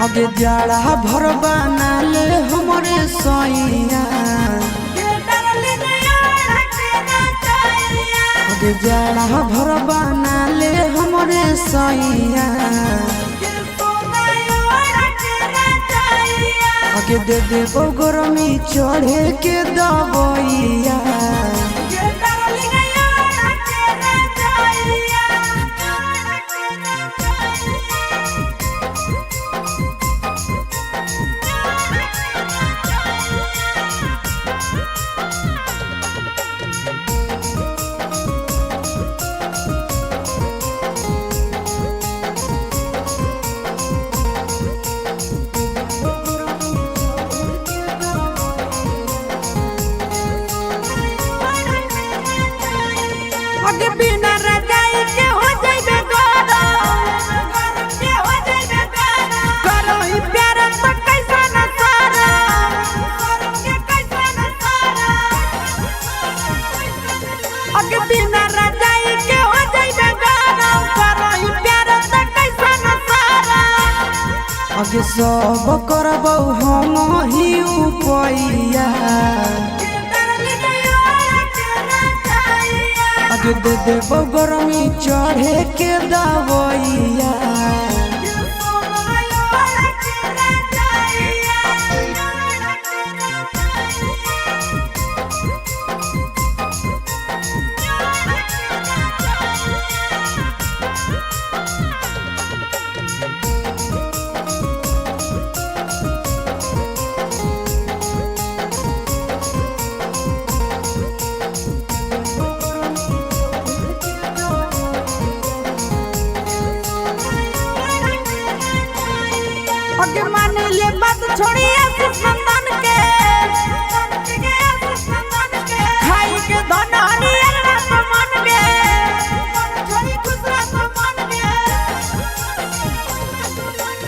आगे जाड़ा भर बना ले हमरे सैया, आगे जाड़ा भर बना ले हमरे सैया, आगे दे दे गरमी चढ़े के दबैया। आगे बिना रजाई के हो जाइबे गरम ही प्यार तो कैसा न सारा आगे बिना रजाई के हो जाइबे गरम ही प्यार तो कैसा न सारा आगे सब करबौ हम ही उपैया, आगे दे दे गरमी चढ़े के दबैया। आगे मान ले बात छोड़ी नंदन के खाई के धन हरियर रात मन के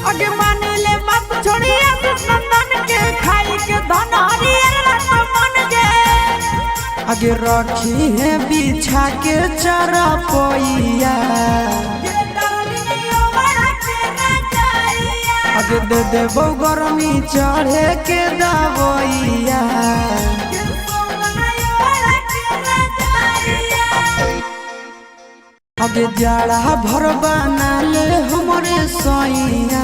आगे मान ले बात छोड़ी नंदन के खाई के धन हरियर रात मन के आगे रखी है बिछा के चरपैया, आगे दे दे गरमी चढ़े के दबैया। आगे जाड़ा भर बना ले हमरे सैया,